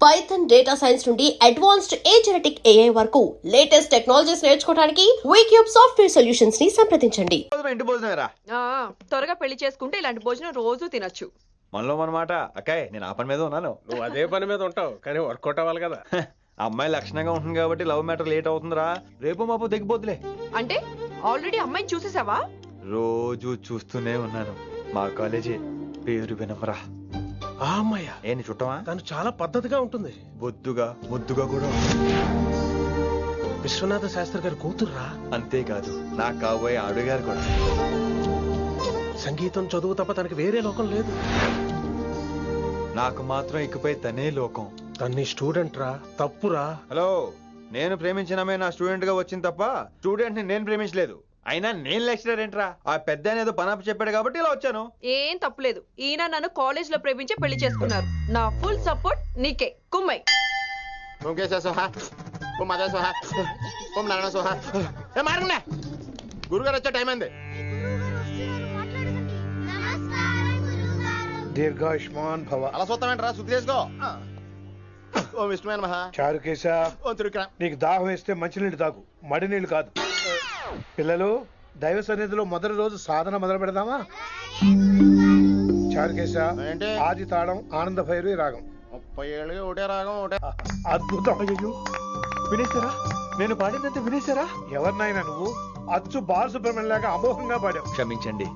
Python data science నుండి advanced genetic AI వరకు latest technologies నేర్చుకోవడానికి వీక్యూబ్ సాఫ్ట్వేర్ సొల్యూషన్స్ ని సంప్రదించండి. ఇంటి భోజనమేరా త్వరగా పెళ్లి చేసుకుంటే ఇలాంటి భోజనం రోజు తినొచ్చు. మనలో మనమాట అక్కాయ్, నేను ఆ పని మీద ఉన్నాను. నువ్వు అదే పని మీద ఉంటావు కానీ వర్కౌట్ అవ్వాలి కదా. అమ్మాయి లక్షణంగా ఉంటుంది కాబట్టి లవ్ మ్యాటర్ లేట్ అవుతుందిరా. రేపు మాపు దిగిపోతులే. అంటే ఆల్రెడీ అమ్మాయిని చూసేసావా? రోజు చూస్తూనే ఉన్నాను. మా కాలేజీ పేరు వినమరా. ఆ అమ్మాయ ఏంటి చుట్టమా? తను చాలా పద్ధతిగా ఉంటుంది. బొద్దుగా ముద్దుగా కూడా. విశ్వనాథ శాస్త్రి గారి కూతుర్రా. అంతేకాదు నా కాబోయే ఆడుగారు కూడా. సంగీతం చదువు తప్ప తనకి వేరే లోకం లేదు. నాకు మాత్రం ఇకపై తనే లోకం. తన్ని స్టూడెంట్ రా, తప్పురా. హలో, నేను ప్రేమించినమే నా స్టూడెంట్ గా వచ్చింది తప్ప స్టూడెంట్ ని నేను ప్రేమించలేదు. అయినా నేను లెక్చరర్ ఏంట్రా? ఆ పెద్ద ఏదో పనాపు చెప్పాడు కాబట్టి ఇలా వచ్చాను. ఏం తప్పులేదు. ఈయన నన్ను కాలేజ్ లో ప్రేమించి పెళ్లి చేసుకున్నారు. నా ఫుల్ సపోర్ట్ నీకే. కుమ్మై గురుగారు వచ్చే టైం అయింది. దీర్ఘాయుష్మాన్ భవ. అలా చూస్తామంటారా? శుద్ధి చేసుకో. ఓ విష్ణుమైన మహా చారుకేశ, ఓ తిరుక్రా. నీకు దాహం వేస్తే మంచినీళ్ళు తాగు, మడి నీళ్ళు కాదు. పిల్లలు, దైవ సన్నిధిలో మొదటి రోజు సాధన మొదలు పెడదామా? చారుకేశ, ఏంటి? ఆది తాళం ఆనంద భైరవి రాగం. 30 ఏళ్ళుగా ఒకటే రాగం ఒకటే. అద్భుతం. అయ్యో, వినేశారా? నేను పాడినంత వినేశారా? ఎవరినైనా నువ్వు అచ్చు బాలసుబ్రహ్మణ్యం లాగా అమోఘంగా పాడావు. క్షమించండి,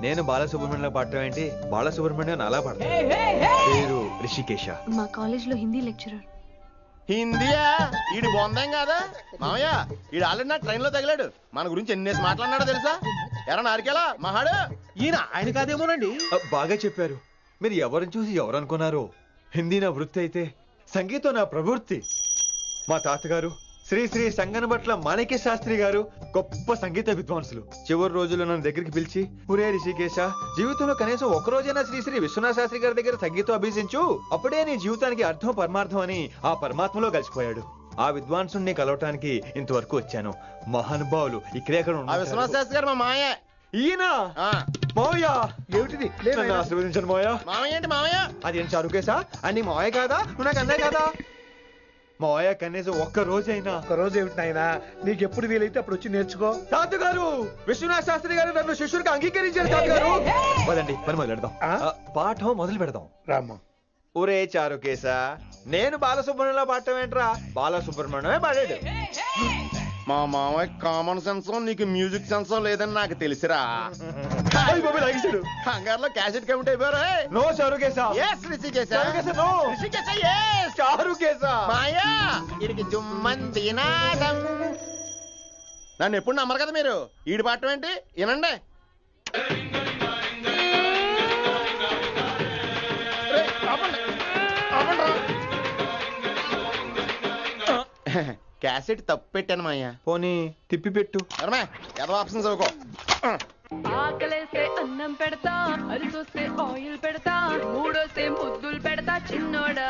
నేను బాలసుబ్రహ్మణ్యంలో పాడటం ఏంటి? బాలసుబ్రహ్మణ్యం అలా పాడతాను. పేరు రిషికేశ. మా కాలేజ్ లో హిందీ లెక్చరర్. హిందీయా? ఈడు బొందేం కాదా మామయ్య? ఈడు ఆల్రెడీ నా ట్రైన్ లో తగిలాడు. మన గురించి ఎన్నేసి మాట్లాడినాడో తెలుసా? ఎరా నారికేలా మహాడు. ఈయన ఆయన కాదేమోనండి. బాగా చెప్పారు. మీరు ఎవరిని చూసి ఎవరు అనుకున్నారు? హిందీ నా వృత్తి అయితే సంగీతం నా ప్రవృత్తి. మా తాతగారు శ్రీ శ్రీ సంగనబట్ల మాణిక్య శాస్త్రి గారు గొప్ప సంగీత విద్వాంసులు. చివరి రోజుల్లో నన్ను దగ్గరికి పిలిచి, ఒరే రిషికేశ, జీవితంలో కనీసం ఒక రోజైనా శ్రీ శ్రీ విశ్వనాథ శాస్త్రి గారి దగ్గర సంగీతం అభ్యసించు, అప్పుడే నీ జీవితానికి అర్థం పరమార్థం అని ఆ పరమాత్మలో కలిసిపోయాడు. ఆ విద్వాంసుని కలవటానికి ఇంతవరకు వచ్చాను. మహానుభావులు ఇక్కడే అక్కడ ఆ విశ్వనాథ శాస్త్రి గారు మా మామయ్య. ఈయన మావయ్య. ఏమిటిది? నన్ను ఆశీర్వదించండి మావయ్య. మామయ్య ఏంటి మామయ్య? అదేంటి చారుకేశా? అని మావయ్య కాదా? నువ్వు నాకు అన్నయ్య కాదా? మావయ్య కనీసం ఒక్క రోజైనా. ఒక రోజు ఏమిటి నాయనా, నీకు ఎప్పుడు వీలైతే అప్పుడు వచ్చి నేర్చుకో. తాతగారు, విశ్వనాథ శాస్త్రి గారు నన్ను శిష్యుడికి అంగీకరించారు. తాతగారు పదండి, పని మొదలు పెడదాం. పాఠం మొదలు పెడదాం. రామ్మా. ఒరే చారుకేశ, నేను బాలసుబ్రహ్మణ్యంలో పాడటం ఏంట్రా? బాలసుబ్రహ్మణ్యమే పాడాడు. మా మామయ్య కామన్ సెన్స్ నీకు మ్యూజిక్ సెన్స్ లేదని నాకు తెలిసిరా. హంగార్లో క్యాసెట్ కమిట్ అయిపోయారు. No Charukesha. Yes Rishikesha. Charukesha no. Rishikesha yes. Charukesha. మాయా ఇడికి జుమ్మంది నాదం. నన్ను ఎప్పుడు నమ్మరు కదా మీరు. ఈడి పాడటం ఏంటి? వినండి. క్యాసెట్ తప్పు పెట్టాను మాయ్యా. పోనీ తిప్పి పెట్టు. ఏదో ఆప్షన్ చదువుకో. ఆకలేస్తే అన్నం పెడతా, అరిసొస్తే ఆయిల్ పెడతా, మూడోస్తే ముద్దులు పెడతా చిన్నోడా.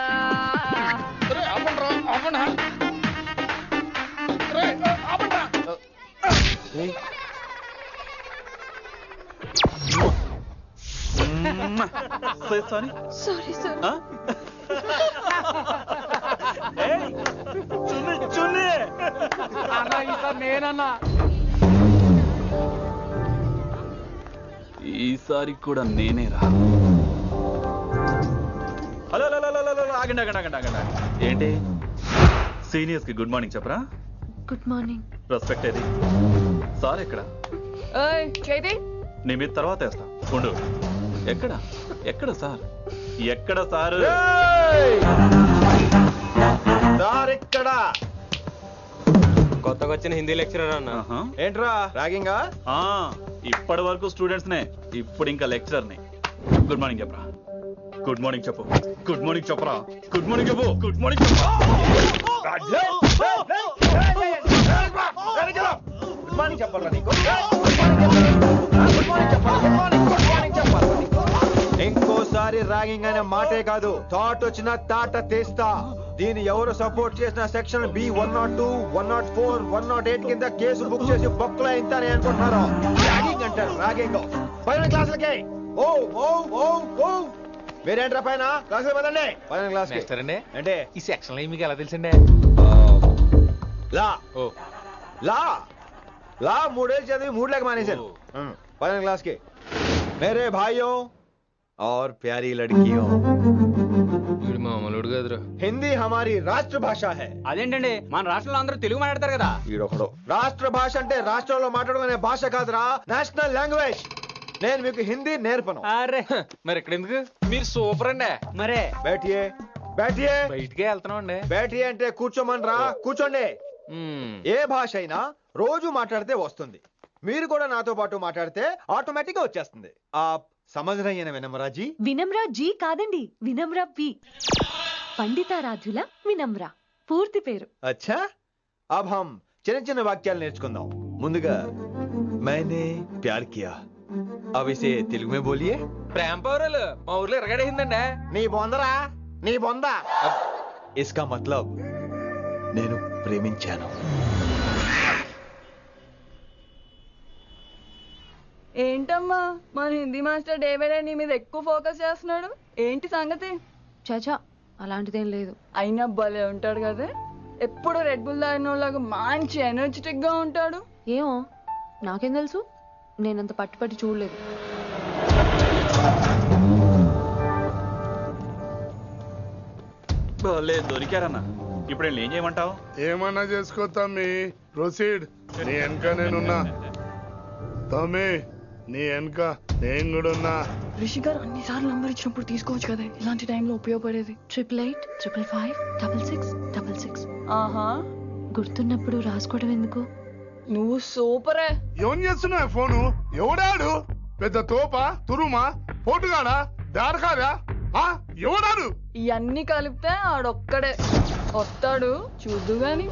Sorry sir. ఈసారి కూడా నేనేరా. హలో ఆగండి ఆగండి ఆగండి ఆగండి. ఏంటి సీనియర్స్ కి గుడ్ మార్నింగ్ చెప్పరా? Good morning. రెస్పెక్ట్ ఏది? సార్ ఎక్కడ? చేతి నీ మీద తర్వాత వేస్తా ఉండు. ఎక్కడ ఎక్కడ సార్? ఎక్కడ సార్? ఇక్కడ కొత్తగా వచ్చిన హిందీ లెక్చరర్ అన్న. ఏంట్రా ర్యాగింగా? ఇప్పటి వరకు స్టూడెంట్స్ నే, ఇప్పుడు ఇంకా లెక్చరర్ ని. గుడ్ మార్నింగ్ చెప్పరా. గుడ్ మార్నింగ్ చెప్పు. గుడ్ మార్నింగ్ చెప్పరా. గుడ్ మార్నింగ్ చెప్పు. గుడ్ మార్నింగ్ చెప్పు. ఇంకోసారి ర్యాగింగ్ అనే మాటే కాదు, థాట్ వచ్చిన తాట తీస్తా. దీన్ని ఎవరు సపోర్ట్ చేసిన సెక్షన్ B102, 104, 108 కింద కేసు బుక్ చేసి బొక్కలో ఇంతనే అనుకుంటున్నారు. ర్యాగింగ్ అంటారు ర్యాగింగ్. పైన క్లాసులకే ఓ ఓ ఓ ఓ మీరేంట్రా పైన క్లాస్ పదండి పైన క్లాస్ అండి అంటే ఈ సెక్షన్ లో మీకు ఎలా తెలిసండి లా ఓ లా లా 3 ఏళ్ళు చదివి 3 లేక మానేశాను పైన क्लास के मेरे भाइयों और प्यारी लड़कियों వీడు మామూలుడు కదరా हिंदी हमारी राष्ट्रभाषा है అదేంటండి మన రాష్ట్రంలో అందరూ తెలుగు మాట్లాడతారు కదా ఈడొకడు రాష్ట్ర భాష అంటే రాష్ట్రంలో మాట్లాడుకునే భాష కాదురా నేషనల్ లాంగ్వేజ్ నేను మీకు హిందీ నేర్పను అరే మరి ఇక్కడ ఎందుకు మీరు సూపర్ అండి మరే बैठिए बैठिए బయటికే వెళ్తున్నాం అండి बैठिए అంటే కూర్చోమనరా కూర్చోండి ఏ భాష అయినా రోజు మాట్లాడితే వస్తుంది మీరు కూడా నాతో పాటు మాట్లాడితే ఆటోమేటిక్ గా వచ్చేస్తుంది आप समझ रही हैं ना विनम्रा जी వినమ్రా జీ కాదండి వినమ్రా పి పండితారాధ్యుల వినమ్రా పూర్తి పేరు. अच्छा अब हम చిన్న చిన్న వాక్యాలు నేర్చుకుందాం ముందుగా मैंने प्यार किया अब इसे तेलुगु में बोलिए ప్రేమ పౌరాలు మా ఊర్లో ఎరగడేసిందండి నీ బొందరా నీ బొంద इसका मतलब నేను ప్రేమించాను ఏంటమ్మా మన Hindi master day by day నీ మీద ఎక్కువ ఫోకస్ చేస్తున్నాడు ఏంటి సంగతి? చాచా అలాంటిదేం లేదు. అయినా భలే ఉంటాడు కదా, ఎప్పుడు రెడ్ బుల్ తాగినోళ్ళగా మంచి ఎనర్జెటిక్ గా ఉంటాడు. ఏమో నాకేం తెలుసు, నేనంత పట్టుపట్టి చూడలేదు. దొరికారన్నా ఇప్పుడు వీళ్ళని ఏం చేయమంటావు? ఏమన్నా చేసుకో తమ్మి, ప్రొసీడ్. నీ వెనక నేనున్నా తమ్మి, నీ వెనక నేను కూడా ఉన్నా. రిషి గారు అన్నిసార్లు నంబర్ ఇచ్చినప్పుడు తీసుకోవచ్చు కదా, ఇలాంటి టైంలో ఉపయోగపడేది. 8885556666. ఆహా, గుర్తున్నప్పుడు రాసుకోవడం ఎందుకు? నువ్వు సూపరే. ఏం చేస్తున్నావు ఫోను? ఎవడాడు? పెద్ద తోపా, తురుమా, పోటుగాడా, దారకాదా? ఎవడాడు? ఇవన్నీ కలిపితే ఆడొక్కడే వస్తాడు, చూద్దు గాని.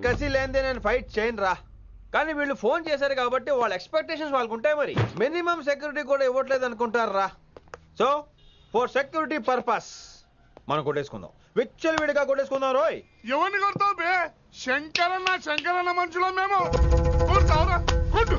కసి లేనిదే నేను ఫైట్ చేయను రా, కానీ వీళ్ళు ఫోన్ చేశారు కాబట్టి వాళ్ళ ఎక్స్పెక్టేషన్స్ వాళ్ళకు ఉంటాయి. మరి మినిమం సెక్యూరిటీ కూడా ఇవ్వట్లేదు అనుకుంటారు రా. సో ఫర్ సెక్యూరిటీ పర్పస్ మనం కొట్టేసుకుందాం, విచ్చలు విడిగా కొట్టేసుకుందాం. రోయ్ ఎవరిని కొడతావు బే? శంకరన్న మనుషులో మేము. కొడతావురా, కొట్టు.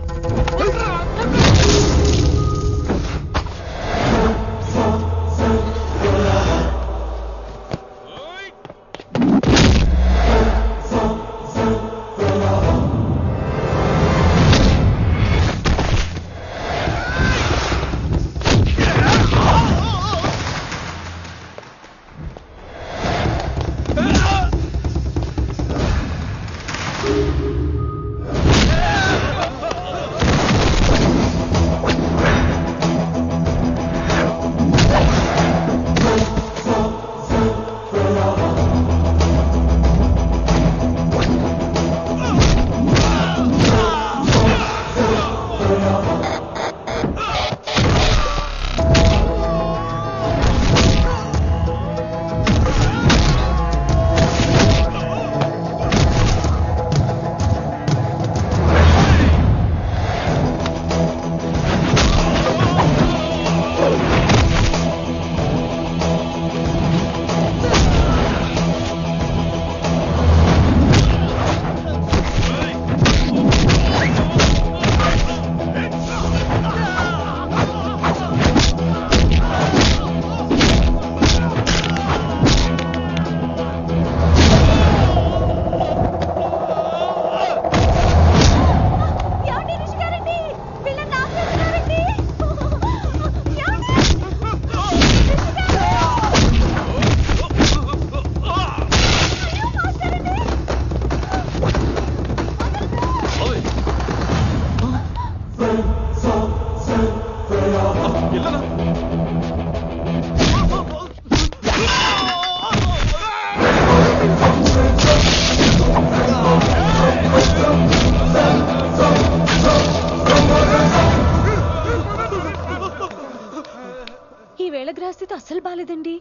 ఈ వేళ గ్రహస్థితి అస్సలు బాలేదండి.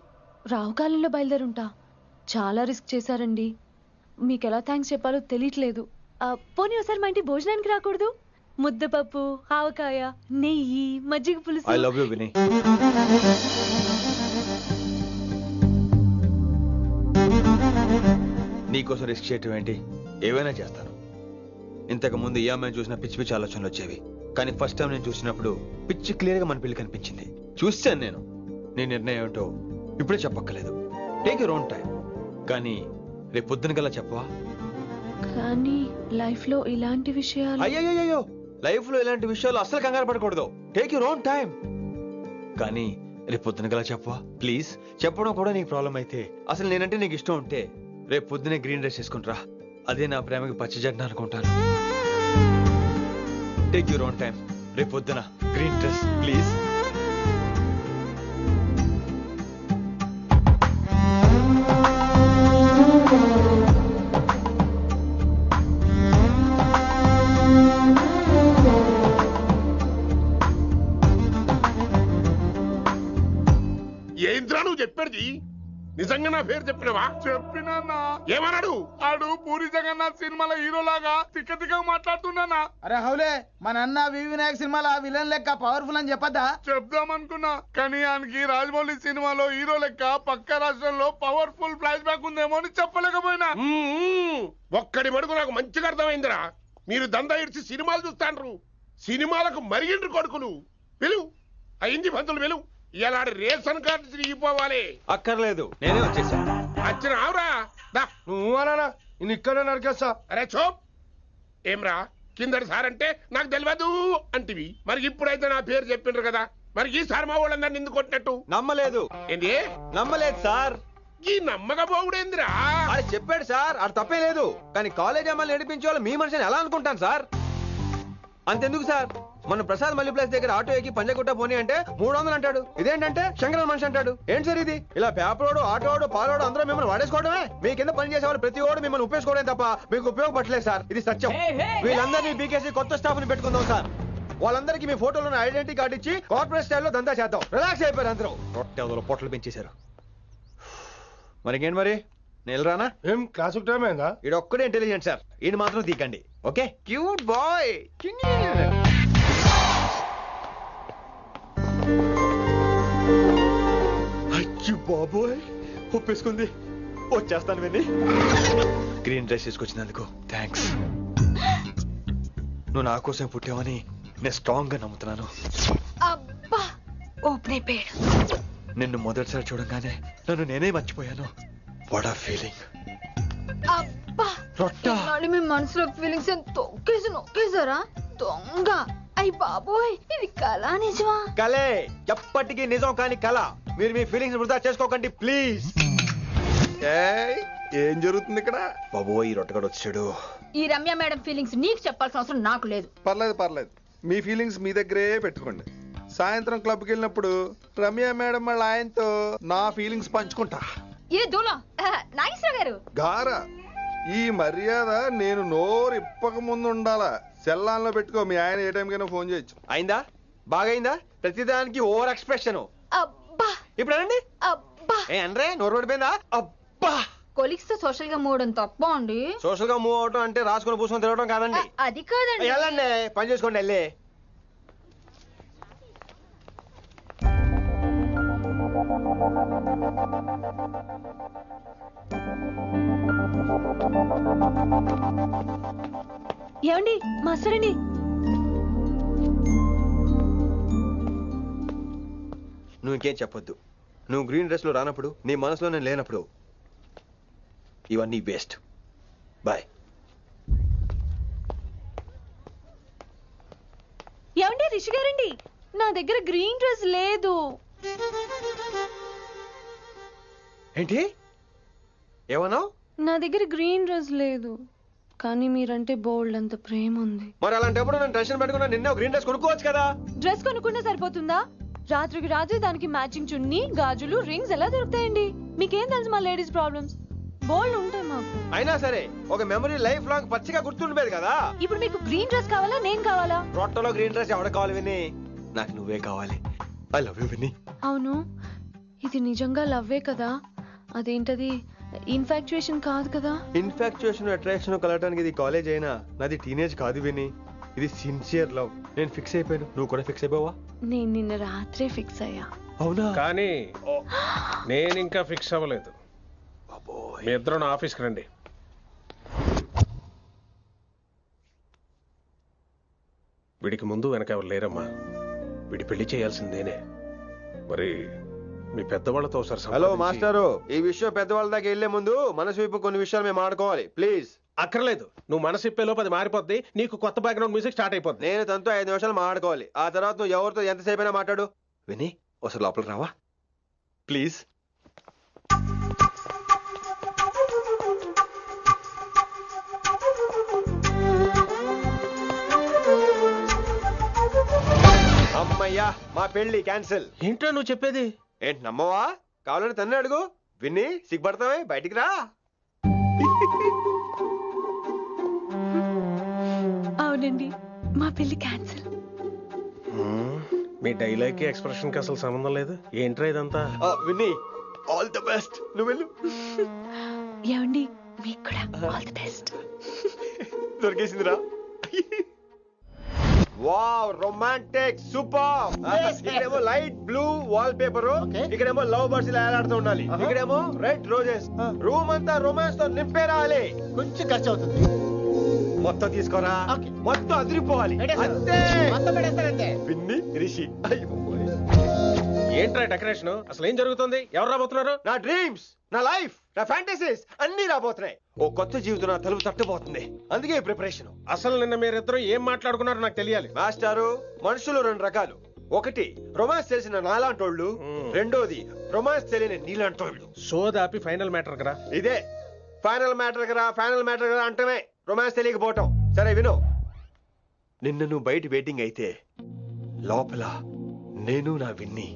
రావుకాలంలో బయలుదేరుంటా. చాలా రిస్క్ చేశారండి. మీకు ఎలా థ్యాంక్స్ చెప్పాలో తెలియట్లేదు. పోనీ ఒకసారి మా ఇంటి భోజనానికి రాకూడదు? ముద్దపప్పు, ఆవకాయ, నెయ్యి, మజ్జిగ పులుసు. I love you Vinay. నీకోసం రిస్క్ చేయటం ఏంటి? ఏవైనా చేస్తాను. ఇంతకు ముందు ఈ అమ్మాయిని చూసిన పిచ్చి పిచ్చి ఆలోచనలు వచ్చేవి, కానీ ఫస్ట్ టైం నేను చూసినప్పుడు పిచ్చి క్లియర్ గా మన పెళ్లి కనిపించింది. చూశాను నేను. నీ నిర్ణయం ఏమిటో ఇప్పుడే చెప్పక్కర్లేదు. Take your own time. కానీ రేపు పొద్దున గల్లా చెప్పవా? కానీ లైఫ్ లో ఇలాంటి విషయాలు. అయ్యో, లైఫ్ లో ఇలాంటి విషయాలు అస్సలు కంగారు పడకూడదు. Take your own time. కానీ రేపు పొద్దున గల చెప్పవా ప్లీజ్? చెప్పడం కూడా నీకు ప్రాబ్లం అయితే, అసలు నేనంటే నీకు ఇష్టం ఉంటే రేపు పొద్దునే గ్రీన్ డ్రెస్ వేసుకుంటారా. అదే నా ప్రేమకి పచ్చి జెండా అనుకుంటాను. Take your own time. రేపు పొద్దున గ్రీన్ డ్రెస్ ప్లీజ్. ఏంద్రా నువ్వు చెప్పేది? నిజంగా నా పేరు చెప్పినవా? చెప్పినా. ఏమన్నాడు? ఆడు పూరి జగన్నాథ్ సినిమాలో హీరోలాగా తిక్క మాట్లాడుతున్నానా? అరే హౌలే, మన అన్న వినాయక్ సినిమాలో విలన్ లెక్క పవర్ఫుల్ అని చెప్పద్దా? చెప్దామనుకున్నా, కానీ ఆయనకి రాజమౌళి సినిమాలో హీరో లెక్క పక్క రాష్ట్రంలో పవర్ఫుల్ ఫ్లాష్ బ్యాక్ ఉందేమో అని చెప్పలేకపోయినా. ఒక్కడి మడుగు నాకు మంచిగా అర్థమైందిరా. మీరు దందా ఇడిచి సినిమాలు చూస్తాండ్రు. సినిమాలకు మరిగిండ్రు కొడుకులు. పిలువు అయింది పంతులు, పిలువు. ఇలా రేషన్ కార్డు తిరిగిపోవాలి. అక్కర్లేదు, నేనే వచ్చేసా. వచ్చిన ఆవురా. నువ్వు అనా నేను ఇక్కడ నరికేస్తా. అరే చోప్. ఏమ్రా, కిందటి సార్ అంటే నాకు తెలియదు అంటివి. మరి ఇప్పుడైతే నా పేరు చెప్పిండ్రు కదా, మరి ఈ సార్ మా వాళ్ళందరినీ ఎందుకు కొట్టినట్టు? నమ్మలేదు. ఏంది? నమ్మలేదు సార్. ఈ నమ్మకపోవుడేందిరా? ఆడ చెప్పాడు సార్, ఆడ తప్పే లేదు. కానీ కాలేజ్ అమ్మాయిలు నడిపించే వాళ్ళు మీ మనిషిని ఎలా అనుకుంటాను సార్? అంతెందుకు సార్, మన ప్రసాద్ మల్లీప్లేస్ దగ్గర ఆటో ఎక్కి పంజగుట్ట పోనీ అంటే 300 అంటాడు. ఇదేంటంటే శంకరన్ మనిషి అంటాడు. ఏంటి సార్ ఇది? ఇలా పేపరోడు, ఆటోడు, పాలోడు అందరూ మిమ్మల్ని వాడేసుకోవడమే. మీ కింద పని చేసే వాళ్ళు ప్రతి ఓడు మిమ్మల్ని ఉపయోగించుకోవడం తప్ప మీకు ఉపయోగపడలేదు సార్. ఇది సత్యం. వీళ్ళందరినీ బీకేసి కొత్త స్టాఫ్ ని పెట్టుకుందాం సార్. వాళ్ళందరికీ మీ ఫోటోలో ఐడెంటిటీ కార్డు ఇచ్చి కార్పొరేట్ స్టైల్లో దందా చేద్దాం. రిలాక్స్ అయిపోయారు అందరూ. రొట్టె పొట్టలు పెంచేశారు. మరికేంటి మరి, నేను రానా? ఏం క్లాస్ టైం అయిందా? ఈడు ఒక్కడే ఇంటెలిజెంట్ సార్, ఈయన మాత్రం తీకండి. ఓకే? Cute boy. అయ్యో బాబోయ్, ఒప్పేసుకుంది. వచ్చేస్తాను విని. గ్రీన్ డ్రెస్ తీసుకొచ్చినందుకు థ్యాంక్స్. నువ్వు నా కోసం పుట్టావని నేను స్ట్రాంగ్ గా నమ్ముతున్నాను. అబ్బా, ఓపెన్ అయిపోయాడు. నిన్ను మొదటిసారి చూడంగానే నన్ను నేనే మర్చిపోయాను. వాట్ ఆ ఫీలింగ్. అబ్బా, రొట్టె. మీ మనసులో ఫీలింగ్స్ తొక్కేసి నొక్కేసారా దొంగ? అయ్యి బాబోయ్, ఇది కళ నిజమా? కలే, ఎప్పటికీ నిజం కాని కళ. మీరు మీ ఫీలింగ్స్ వృధా చేసుకోకండి ప్లీజ్. ఏం జరుగుతుంది ఇక్కడ? బాబోయ్, ఈ రొట్టెగాడు వచ్చాడు. ఈ రమ్య మేడం ఫీలింగ్స్ నీకు చెప్పాల్సిన అవసరం నాకు లేదు. పర్లేదు, మీ ఫీలింగ్స్ మీ దగ్గరే పెట్టుకోండి. సాయంత్రం క్లబ్కి వెళ్ళినప్పుడు రమ్య మేడం వాళ్ళ ఆయనతో నా ఫీలింగ్స్ పంచుకుంటా. ఏ దూలం నాగేశ్వర గారు గారా, ఈ మర్యాద నేను నోరు ఇప్పక ముందు ఉండాలా. సెల్లాన్లో పెట్టుకో, మీ ఆయన ఏ టైం కైనా ఫోన్ చేయొచ్చు. అయిందా? బాగైందా? ప్రతిదానికి ఓవర్ ఎక్స్ప్రెషన్. అబ్బా ఇప్పుడు అనండి. అబ్బా, ఏ అనరే, నోరు పడిపోయిందా? అబ్బా. కొలీగ్స్ తో సోషల్ గా మూవడం తప్ప అండి. సోషల్ గా మూవ్ అవటం అంటే రాసుకొని పూసుకొని తిరగడం కాదండి. అది కాదండి. వెళ్ళండి, పని చేసుకోండి. వెళ్ళే ఏమండి, మాస్టరండి. నువ్వు ఇంకేం చెప్పొద్దు. నువ్వు గ్రీన్ డ్రెస్ లో రానప్పుడు, నీ మనసులో నేను లేనప్పుడు ఇవన్నీ వేస్ట్. బాయ్. ఏమండి రిషి గారండి, నా దగ్గర గ్రీన్ డ్రెస్ లేదు. ఏంటి ఏమన్నావు? నా దగ్గర గ్రీన్ డ్రెస్ లేదు, కానీ మీరంటే బోల్డ్ అంత ప్రేమ ఉంది. మరి అలాంటప్పుడు నేను టెన్షన్ పెట్టుకున్నా నిన్నే గ్రీన్ డ్రెస్ కొనుక్కోవచ్చు కదా. డ్రెస్ కొనుక్కున్నా సరిపోతుందా? రాత్రికి రాత్రి దానికి మ్యాచింగ్ చున్నీ గాజులు రింగ్స్ ఎలా దొరుకుతాయండి? మీకేం తెలుసు మా లేడీస్ ప్రాబ్లమ్స్? బోల్డ్ ఉంటాయి మాకు. అయినా సరే ఒక మెమరీ లైఫ్ లాంగ్ పచ్చిగా గుర్తుండిపోయేది కదా. ఇప్పుడు మీకు గ్రీన్ డ్రెస్ కావాలా నేను కావాలా? రొట్టలో గ్రీన్ డ్రెస్ ఎవడ కావాలి విని? నాకు నువ్వే కావాలి. ఐ లవ్ యూ విని. అవును, ఇది నిజంగా లవ్వే కదా? అదేంటది ఇన్ఫాక్చుయేషన్ కాదు కదా? ఇన్ఫాక్చుయేషన్ అట్రాక్షన్ కలగడానికి ఇది కాలేజ్ అయినా నాది టీనేజ్ కాదు విని. ఇది సిన్సియర్ లవ్. నేను ఫిక్స్ అయిపోయాను, నువ్వు కూడా ఫిక్స్ అయిపోవా? నేను నిన్న రాత్రే ఫిక్స్ అయ్యా. అవునా? కానీ నేను ఇంకా ఫిక్స్ అవ్వలేదు. మీ ఇద్దరు నా ఆఫీస్కి రండి. వీడికి ముందు వెనక ఎవరు లేరమ్మా. వీడి పెళ్లి చేయాల్సిందేనే. మరి మీ పెద్దవాళ్ళతో ఒకసారి హలో సంప్రదించి- మాస్టారు, ఈ విషయం పెద్దవాళ్ళ దాకా వెళ్లే ముందు మనసు వైపు కొన్ని విషయాలు మేము ఆడుకోవాలి ప్లీజ్. అక్కర్లేదు, నువ్వు మనసు ఇప్పేలోపు అది మారిపోద్ది. నీకు కొత్త బ్యాక్గ్రౌండ్ మ్యూజిక్ స్టార్ట్ అయిపోద్ది. నేను తనతో 5 నిమిషాలు మాట్లాడుకోవాలి. ఆ తర్వాత నువ్వు ఎవరితో ఎంతసేపు అయినా మాట్లాడు. విని ఒకసారి లోపలికి రావా ప్లీజ్? అమ్మయ్యా, మా పెళ్లి క్యాన్సిల్. ఏంటో నువ్వు చెప్పేది? ఏంటి నమ్మవా? కావాలని తన్నే అడుగు. విన్ని సిగ్గుపడతావే, బయటికి రా. అవునండి, మా పెళ్లి క్యాన్సిల్. మీ డైలాగ్ కి ఎక్స్ప్రెషన్ కి అసలు సంబంధం లేదు. ఏంట్రా ఇదంతా? విన్ని ఆల్ ది బెస్ట్. నువ్వు వెళ్ళు. ఏమండి, మీకు కూడా ఆల్ ది బెస్ట్. దొరికేసిందిరా. Wow, romantic, super. ఇక్కడేమో లైట్ బ్లూ వాల్ పేపర్, ఇక్కడేమో లవ్ బర్డ్స్ ఇలా ఏలాడుతూ ఉండాలి, ఇక్కడేమో రెడ్ రోజెస్. రూమ్ అంతా రొమాన్స్ తో నింపే రావాలి. కొంచెం ఖర్చు అవుతుంది. మొత్తం తీసుకోరా, మొత్తం అదిరిపోవాలి. అంతే. విన్ని రిషి. ఏంట్రా డెకరేషన్? అసలు ఏం జరుగుతుంది? ఎవరు రాబోతున్నారు? నా డ్రీమ్స్, నా లైఫ్, నా ఫ్యాంటసీస్ అన్ని రాబోతున్నాయి. ఓ కొత్త జీవితం నా తలుపు తట్టబోతుంది. అందుకే ప్రిపరేషన్. అసలు నిన్న మీరిద్దరు ఏం మాట్లాడుకున్నారో నాకు తెలియాలి. మాస్టారు, మనుషులు 2 రకాలు. ఒకటి రొమాన్స్ తెలిసిన నాలాంటోళ్ళు, రెండోది రొమాన్స్ తెలియని నీలాంటోళ్ళు. సోదాపి ఫైనల్ మ్యాటర్ కదా. ఇదే ఫైనల్ మ్యాటర్ కదా. ఫైనల్ మ్యాటర్ కదా అంటమే రొమాన్స్ తెలియకపోవటం. సరే విను, నిన్న నువ్వు బయట వెయిటింగ్ అయితే లోపల నేను నా విన్ని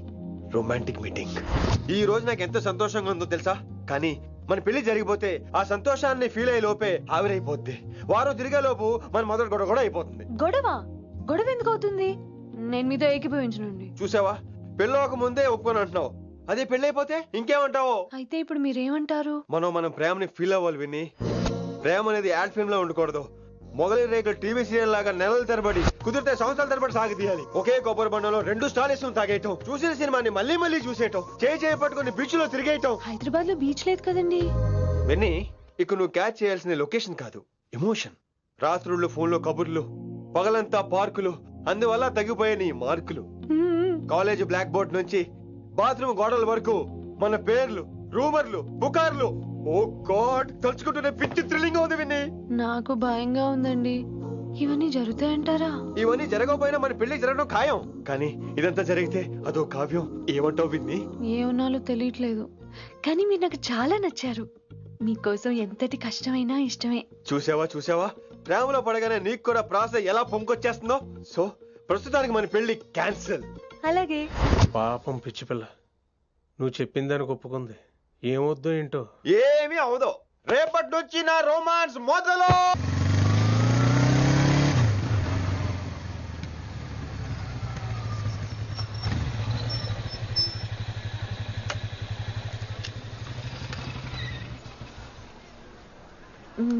రొమాంటిక్ మీటింగ్. ఈ రోజు నాకు ఎంత సంతోషంగా ఉందో తెలుసా? కానీ మన పెళ్లి జరిగిపోతే ఆ సంతోషాన్ని ఫీల్ అయ్యే లోపే ఆవిరైపోద్ది. వారం తిరిగే లోపు మన మొదటి గొడవ కూడా అయిపోతుంది. గొడవ ఎందుకు అవుతుంది? నేను మీతో ఏకీభవించనండి. చూసావా, పెళ్ళవక ముందే ఒప్పుకొని అంటున్నావు. అదే పెళ్ళైపోతే ఇంకేమంటావు? అయితే ఇప్పుడు మీరేమంటారు? మనం ప్రేమని ఫీల్ అవ్వాలి విని. ప్రేమ అనేది యాడ్ ఫిల్మ్ లో ఉండకూడదు. మొగలి రేకులు టీవీ సీరియల్ లాగా నెలల తరబడి, కుదిరితే సంవత్సరాల తరబడి సాగదీయాలి. ఒకే కొబ్బరి బండలో 2 స్టాలిస్ తాగేయటం, చూసిన సినిమాని మళ్ళీ మళ్ళీ చూసేయటం, చేయి పట్టుకుని బీచ్ లో తిరిగేయటం. హైదరాబాద్ లో బీచ్ లేదు కదండి. విన్ని, ఇక నువ్వు క్యాచ్ చేయాల్సిన లొకేషన్ కాదు, ఎమోషన్. రాత్రుళ్ళు ఫోన్ లో కబుర్లు, పగలంతా పార్కులు, అందువల్ల తగ్గిపోయే నీ మార్కులు. కాలేజ్ బ్లాక్ బోర్డ్ నుంచి బాత్రూమ్ గోడల వరకు మన పేర్లు, రూమర్లు, పుకార్లు. ఓ గాడ్, తలుచుకుంటూనే పిచ్చి థ్రిల్లింగ్ ఉంది విన్ని. నాకు భయంగా ఉందండి. ఇవన్నీ జరుగుతాయంటారా? ఇవన్నీ జరగకపోయినా మన పెళ్లి జరగడం ఖాయం. కానీ ఇదంతా జరిగితే అదో కావ్యం. ఏమంటావు విన్ని? ఏమన్నాలో తెలియట్లేదు, కానీ మీరు నాకు చాలా నచ్చారు. మీకోసం ఎంతటి కష్టమైనా ఇష్టమే. చూసావా, ప్రేమలో పడగానే నీకు కూడా ప్రాస ఎలా పొంకొచ్చేస్తుందో. సో ప్రస్తుతానికి మన పెళ్లి క్యాన్సిల్. అలాగే. పాపం పిచ్చి పిల్ల, నువ్వు చెప్పిందానికి ఒప్పుకుంది. ఏమొద్దో ఏంటో. ఏమీ అవదో. రేపటి నుంచి నా రొమాన్స్ మొదలు.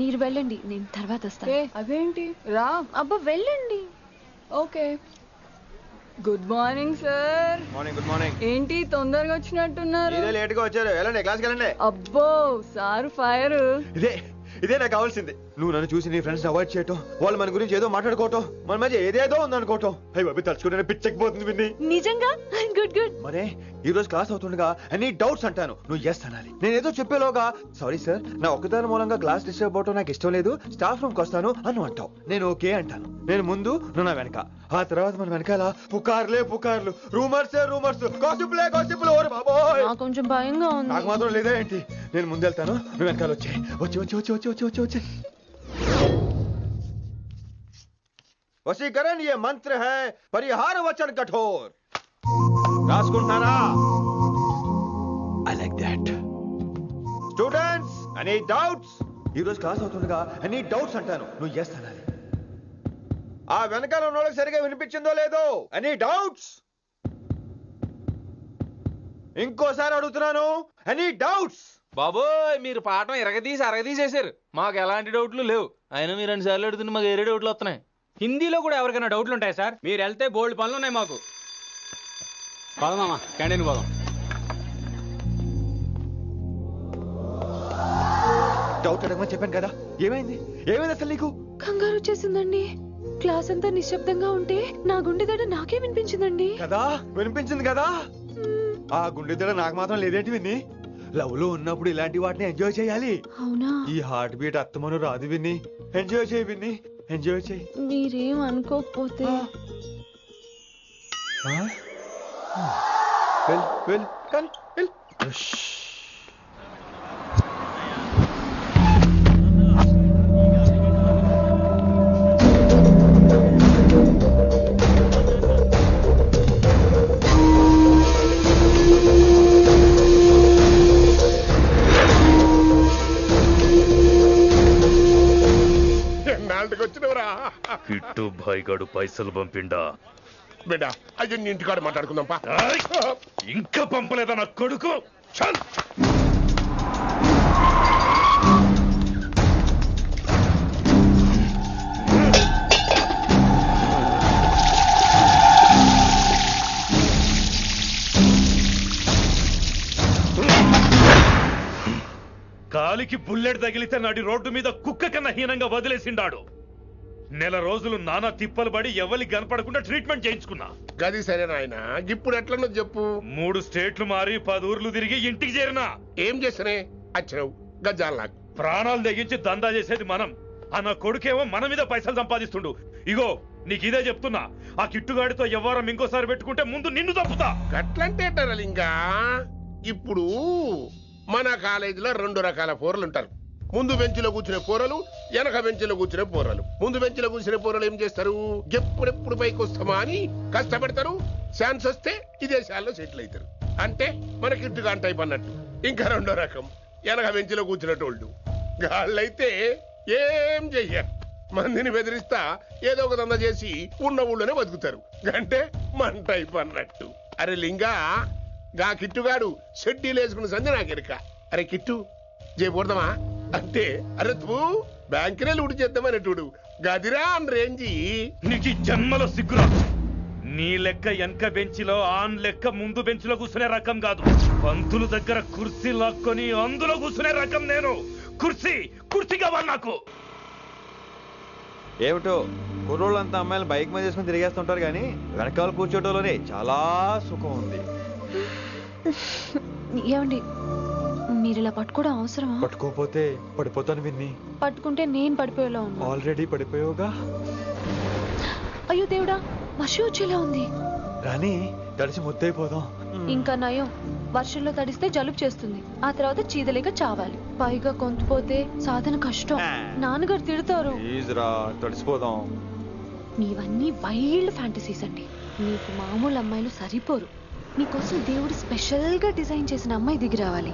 మీరు వెళ్ళండి, నేను తర్వాత వస్తాను. అదేంటి రా. అబ్బా వెళ్ళండి. Okay. Good morning sir. Morning. Good morning. ఏంటి తొందరగా వచ్చినట్టున్నారు? ఇదే లేట్ గా వచ్చారు. వెళ్ళండి, క్లాస్కి వెళ్ళండి. అబ్బో సార్ ఫైర్. ఇదే నాకు కావాల్సింది. నువ్వు నన్ను చూసి నీ ఫ్రెండ్స్ అవాయిడ్ చేయటం, వాళ్ళు మన గురించి ఏదో మాట్లాడుకోవటం, మన మధ్య ఏదేదో ఉందనుకోవటం. అయ్యి బాబు, తలుచుకుంటే పిచ్చెక్కిపోతుంది విన్ని. నిజంగా గుడ్. మరే ఈ రోజు క్లాస్ అవుతుండగా అన్ని డౌట్స్ అంటాను, నువ్వు ఎస్ అనాలి. నేను ఏదో చెప్పేలోగా సారీ సార్, నా ఒక్కదాని మూలంగా క్లాస్ డిస్టర్బ్ అవటం నాకు ఇష్టం లేదు, స్టాఫ్ రూమ్ కి వస్తాను అని అంటావు. నేను ఓకే అంటాను. నేను ముందు, నువ్వు నా వెనక. ఆ తర్వాత మన వెనకాల పుకార్లు, రూమర్స్, గాసిప్లే. ఓరి బాబోయ్, నాకు కొంచెం భయంగా ఉంది. నాకు మాత్రం లేదా ఏంటి? నేను ముందెళ్తాను, నువ్వు వెనకాల వచ్చే. వచ్చి वशीकरण ये मंत्र है, परिहार वचन कठोर. రాసుకుంటున్నారా? I like that. Students, any doubts? ఈ రోజు క్లాస్ అవుతుండగా ఎనీ డౌట్స్ అంటాను, నువ్వు ఎస్ అనాలి. ఆ వెనకాల ఉన్న వాళ్ళకి సరిగా వినిపించిందో లేదో? Any doubts? ఇంకోసారి అడుగుతున్నాను, ఎనీ డౌట్స్? బాబోయ్, మీరు పాఠం అరగదీసేశారు. మాకు ఎలాంటి డౌట్లు లేవు. అయినా మీరు 2 సార్లు అడుగుతుంటే మాకు వేరే డౌట్లు వస్తున్నాయి. హిందీలో కూడా ఎవరికైనా డౌట్లు ఉంటాయి సార్? మీరు వెళ్తే బోల్డ్ పనులు ఉన్నాయి మాకు. పోదామా, క్యాంటీన్ పోదాం. డౌట్ అడగమని చెప్పాను కదా, ఏమైంది? ఏమైంది అసలు నీకు? కంగారు వచ్చేసిందండి. క్లాస్ అంతా నిశ్శబ్దంగా ఉంటే నా గుండె దడ నాకే వినిపించిందండి. కదా, వినిపించింది కదా. ఆ గుండె దడ నాకు మాత్రం లేదేంటి విన్ని? లవ్ లో ఉన్నప్పుడు ఇలాంటి వాటిని ఎంజాయ్ చేయాలి. అవునా? ఈ హార్ట్ బీట్ అత్తమను రాదు విన్ని. ఎంజాయ్ చేయి విన్ని, ఎంజాయ్ చేయి. మీరేం అనుకోకపోతే వెల్ కల్ వెల్. ఎన్నాళ్ళకి వచ్చినవరా? కిట్టు భాయ్గాడు పైసలు పంపిండా? బిడ్డ అయ్యో, నీ ఇంటికాడ మాట్లాడుకుందాం పా. ఇంకా పంపలేదా నా కొడుకు? చల్. కాలికి బుల్లెట్ తగిలితే నాటి రోడ్డు మీద కుక్క కన్నా హీనంగా వదిలేసిండాడు. నెల రోజులు నానా తిప్పలు పడి ఎవరికి కనపడకుండా ట్రీట్మెంట్ చేయించుకున్నా. గది సరే నాయన, ఇప్పుడు ఎట్లనో చెప్పు. 3 స్టేట్లు మారి 10 ఊర్లు తిరిగి ఇంటికి చేరినా. ఏం చేస్తనే వచ్చినావు? గజ్జాలు నాకు ప్రాణాలు తెగించి దందా చేసేది మనం. ఆ నా కొడుకేమో మన మీద పైసలు సంపాదిస్తుండు. ఇగో నీకు ఇదే చెప్తున్నా, ఆ కిట్టుగాడితో ఎవరం ఇంకోసారి పెట్టుకుంటే ముందు నిన్ను తప్పుతా. గట్లంటే ఇంకా ఇప్పుడు మన కాలేజీలో 2 రకాల పోరలు ఉంటారు. ముందు బెంచ్లో కూర్చునే పోరలు, వెనక బెంచ్లో కూర్చునే పోరలు. ముందు బెంచ్లో కూర్చునే పోరలు ఏం చేస్తారు? ఎప్పుడెప్పుడు పైకి వస్తామా అని కష్టపడతారు. ఛాన్స్ వస్తే విదేశాల్లో సెటిల్ అవుతారు. అంటే మనకి ఇట్టుగా టైప్ అన్నట్టు. ఇంకా 2వ రకం వెనక బెంచ్లో కూర్చునేటోళ్ళు. వాళ్ళైతే ఏం చెయ్యరు, మందిని బెదిరిస్తా ఏదో ఒక దంద చేసి ఉన్న ఊళ్ళోనే బతుకుతారు. అంటే మన టైప్ అన్నట్టు. అరే లింగా, గా కిట్టుగాడు షెడ్డీలు వేసుకున్న సంధి నాకెరక. అరే కిట్టు చేయకూడదామా అంటే, అరే తూ బ్యాంకునే లూటు చేద్దామనేటుడు గదిరా అని రేంజి. నీకు జన్మలో సిగ్గురా. నీ లెక్క వెనక బెంచిలో, ఆన్ లెక్క ముందు బెంచ్లో కూర్చునే రకం కాదు. పంతులు దగ్గర కుర్చీ లాక్కొని అందులో కూర్చునే రకం నేను. కుర్చీ కావాలి నాకు. ఏమిటో కుర్రోళ్ళంతా అమ్మాయిలు బైక్ మీద చేసుకుని తిరిగేస్తుంటారు, కానీ వెనకాల కూర్చోటంలోనే చాలా సుఖం ఉంది. ఏమండి, మీరు ఇలా పట్టుకోవడం అవసరమా? పట్టుకోపోతే పడిపోతాను విన్ని. పట్టుకుంటే నేను పడిపోయేలా ఉన్నా. ఆల్రెడీ పడిపోయావుగా. అయ్యో దేవుడా, వర్షం వచ్చేలా ఉంది. రాని తడిసి ముద్దైపోదాం. ఇంకా నయం, వర్షంలో తడిస్తే జలుబు చేస్తుంది. ఆ తర్వాత చీదలేక చావాలి. పైగా కొంతపోతే సాధన కష్టం. నాన్నగారు తిడతారు. ప్లీజ్ రా, తడిసిపోదాం. మీవన్నీ వైల్డ్ ఫ్యాంటసీస్ అండి. మీకు మామూలు అమ్మాయిలు సరిపోరు. మీకోసం దేవుడు స్పెషల్ గా డిజైన్ చేసిన అమ్మాయి దిగి రావాలి.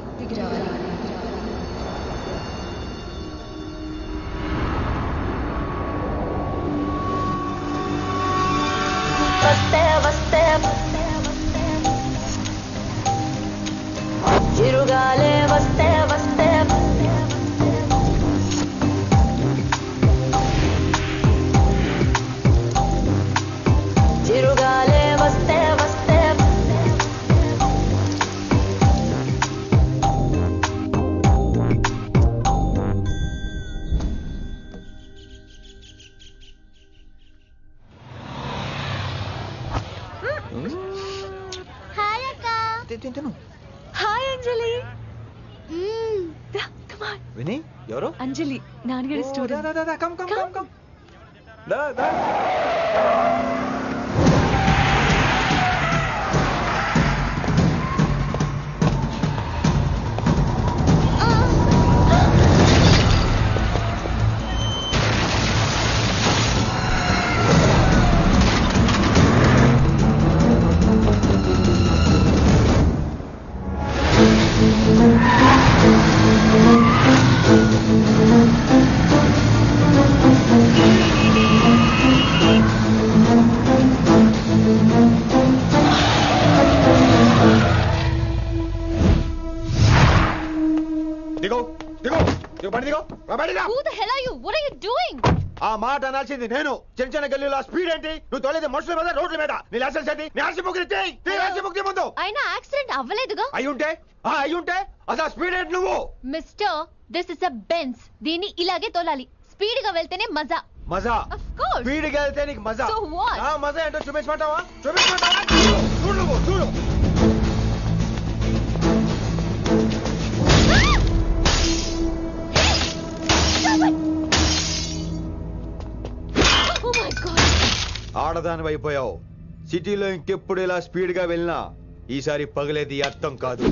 చిరుగాలే వస్తే వస్తే చిరుగాలే వస్తే వస్తే హాయ్ అంజలి. విని ఎవరు? అంజలి, నాన్నగారి స్టూడెంట్. నువ్వు బండి దిగో నా బండి దిగా. Who the hell are you? What are you doing? ఆ మాట అనాల్సింది నేను. చిన్న చిన్న గల్లీలో స్పీడ్ ఏంటి? నువ్వు తోలేది మనుషుల మీద రోడ్ల మీద. నీ లైసెన్స్ ఏంటి? నీ ఆర్సీ బుక్ ఇచ్చేయ్. నీ ఆర్సీ బుక్ ముందు. అయినా యాక్సిడెంట్ అవ్వలేదుగా. అయ్యుంటే అసలు స్పీడ్ ఏంటి నువ్వు? Mister, this is a Benz. దీన్ని ఇలాగే తోలాలి. స్పీడ్ గా వెళ్తేనే మజా. మజా? Of course. స్పీడ్ గా వెళ్తే నీకు మజా? So what? ఆ మజా ఏంటో చూపించమంటావా? చూడు నువ్వు చూడు. Oh my God. ఆడదాని అయిపోయావు. సిటీలో ఇంకెప్పుడు ఇలా స్పీడ్ గా వెళ్ళినా ఈసారి పగలేది అర్థం కాదు.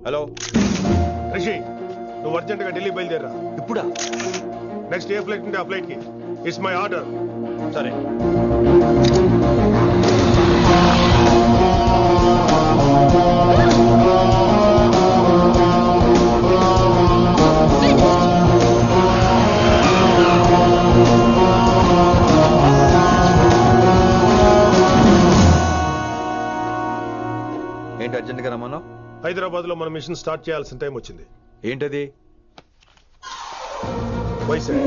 హలో రిషి, నువ్వు అర్జెంట్ గా ఢిల్లీ బయలుదేరా. ఇప్పుడా? నెక్స్ట్ ఏ ఫ్లైట్ ఉంటే ఆ ఫ్లైట్ కి. It's my order. సరే. ఏంటి అర్జెంట్ గా రమ్మన్నావు? హైదరాబాద్ లో మన మిషన్ స్టార్ట్ చేయాల్సిన టైం వచ్చింది. ఏంటది? వైజాగ్.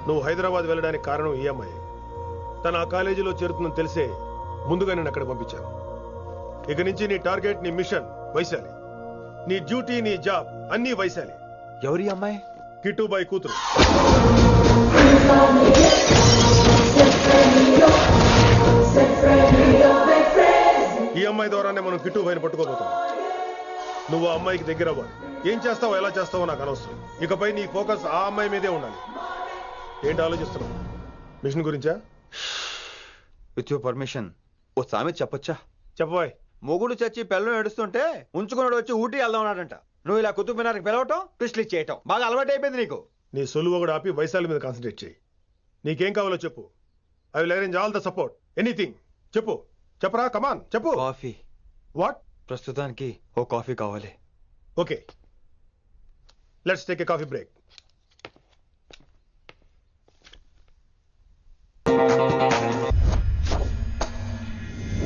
నువ్వు హైదరాబాద్ వెళ్ళడానికి కారణం ఈ అమ్మాయి. తను ఆ కాలేజీలో చేరుతుందని తెలిసే ముందుగా నేను అక్కడ పంపించాను. ఇక నుంచి నీ టార్గెట్, నీ మిషన్ వైశాలి. నీ డ్యూటీ, నీ జాబ్ అన్నీ వైశాలి. ఎవరి అమ్మాయి? కిట్టుబాయి కూతురు. ఈ అమ్మాయి ద్వారానే మనం కిట్టుబాయిని పట్టుకోబోతున్నాం. నువ్వు ఆ అమ్మాయికి దగ్గర అవ్వాలి. ఏం చేస్తావో ఎలా చేస్తావో నాకు అనవసరం. ఇకపై నీ ఫోకస్ ఆ అమ్మాయి మీదే ఉండాలి. ఏంటి ఆలోచిస్తున్నావు? మిషన్ గురించా? విత్ యువర్ పర్మిషన్ ఓ సామెత చెప్పొచ్చా? చెప్పబాయ్. మొగుడు చచ్చి పిల్లలు ఏడుస్తుంటే ఉంచుకున్నాడు వచ్చి ఊటీ వెళ్దాం ఉన్నాడంట. నువ్వు ఇలా కుతుబ్ మినార్కి పిలవటం, ట్విస్ట్లు చేయటం బాగా అలవాటు అయిపోయింది నీకు. నీ సొలువు కూడా ఆపి వైశాలి మీద కాన్సన్ట్రేట్ చేయి. నీకేం కావాలో చెప్పు. I will arrange all the support. Anything చెప్పు. చెప్పరా, కమాన్ చెప్పు. కాఫీ. వాట్? ప్రస్తుతానికి ఓ కాఫీ కావాలి. Okay, let's take a coffee break.